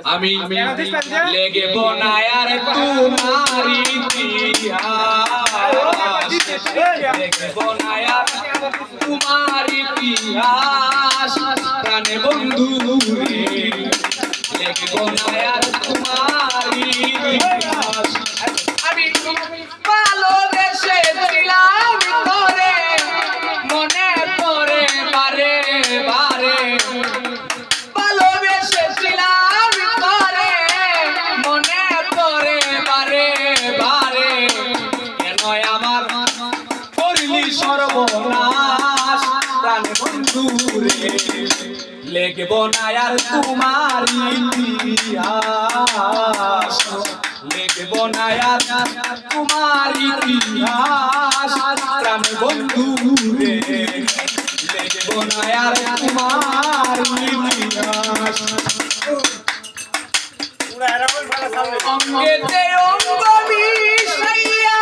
আমি লেগে বনায়ার তোমারি ইতিহাস লেগে বনায়ার তোমারি ইতিহাস প্রাণে বন্ধু রে লেগে বনায়ার তোমারি ইতিহাস আমি ভালোবেসেছিলাম তোরে মনে পড়ে বারে বারে ভালোবেসেছিলাম তোরে মনে পড়ে বারে বারে কেন আমার করলি সর্বনাশ প্রাণ বন্ধু রে লেগে বনায়ার তোমার ইতিহাস লেগে বনায়ার তোমার ইতিহাস প্রাণ বন্ধু রে লেগে বনায়ার তোমার ইতিহাস অঙ্গেতে অঙ্গ মিশাইয়া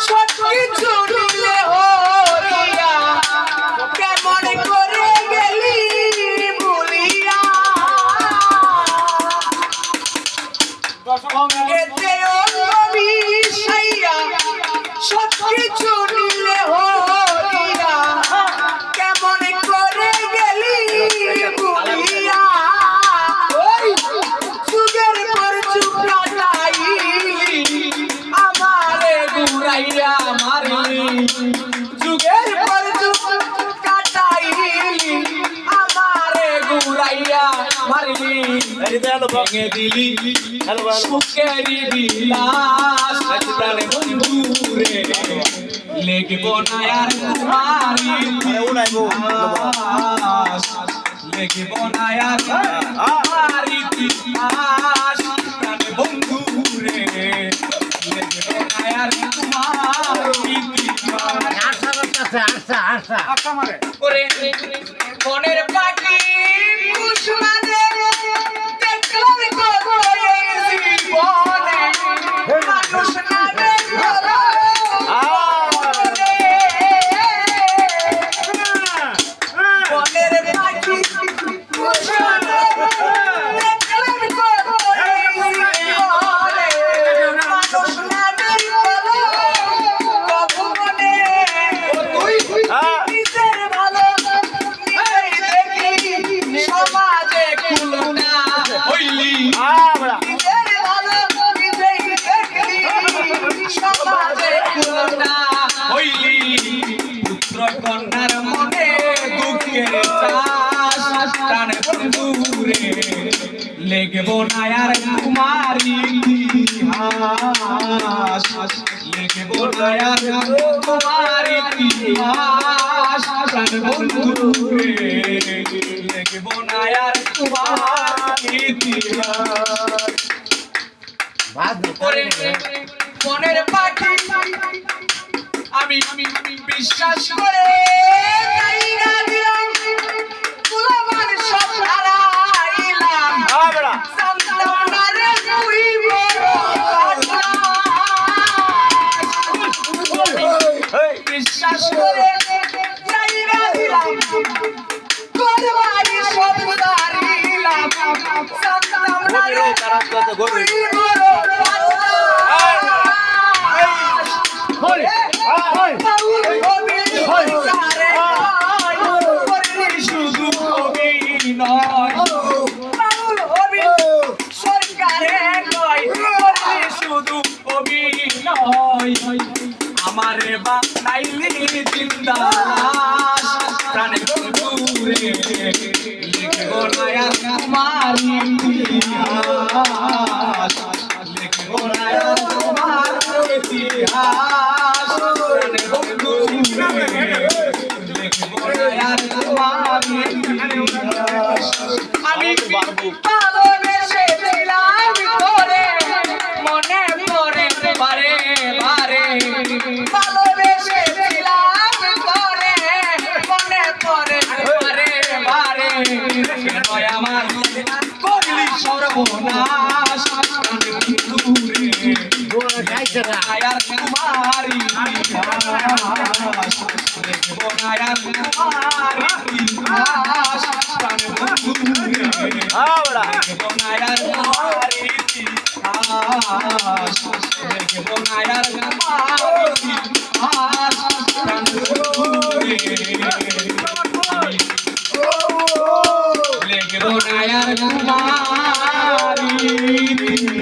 সবকিছু নিলে হরিয়া কেমন করে গেলি ভুলিয়া অঙ্গেতে অঙ্গ মিশাইয়া সবকিছু নিলে হরিয়া কেমন করে গেলি ভুলিয়া যুগের পর যুগ কাটাইলি আমারে ঘুরাইয়া মারলি যুগের পর যুগ কাটাইলি আমারে ঘুরাইয়া মারলি ভেঙে দিলি সুখের বিলাস প্রাণে বন্ধু রে লেগে বনায়ার তোমার ইতিহাস লেগে বনায়ার তোমার ইতিহাস প্রাণে বন্ধু রে লেগে বনায়ার তোমার ইতিহাস ওরে মনের পাখি কুসুমানে দেখলাম কত এই জীবনে মানুষ না দেখলো মনের পাখি কুসুমানে দেখলাম কত এই জীবনে মানুষ না দেখলো কখনো নিজের ভালো নিজেই দেখলি সমাজে কুলনা হইলি নিজের ভালো নিজেই দেখলি সমাজে কুলনা হইলি পুত্র কন্যার মনে দুঃখের চাষ প্রাণে বন্ধু রে লেগে বনায়ার তোমার ইতিহাস লেগে বনায়ার তোমার ইতিহাস প্রাণ বন্ধু রে লেগে বনায়ার তোমার ইতিহাস মনের পাখি আমি বিশ্বাস করে গাইয়া দিলাম গোলামার সব হারাইলাম জানতাম না রে তুই বিশ্বাস করে গাইয়া দিলাম গোলামার সব হারাইলাম জানতাম না রে তুই শুধু অভিনয় সরকারে নয় শুধু অভিনয় আমারে বানাইলি জিন্দা লাশ প্রাণে বন্ধু রে লেগে বনায়ার তোমার ইতিহাস লেগে বনায়ার তোমার ইতিহাস প্রাণে বন্ধু রে লেগে বনায়ার তোমার ইতিহাস আমি ভালোবেসেছিলাম তোরে মনে পড়ে বারে বারে ভালোবেসেছিলাম তোরে মনে পড়ে বারে বারে কেন আমার করলি সর্বনাশ প্রাণে বন্ধু রে বনায়ার তোমার ইতিহাস লেগে বনায়ার তোমার ইতিহাস প্রাণে বন্ধু রে হ্যাঁ বড়া দেখবো না আর তোমার ইতিহাস দেখবো না আর তোমার ইতিহাস প্রাণ বন্ধুরে দেখবো না আর তোমার ইতিহাস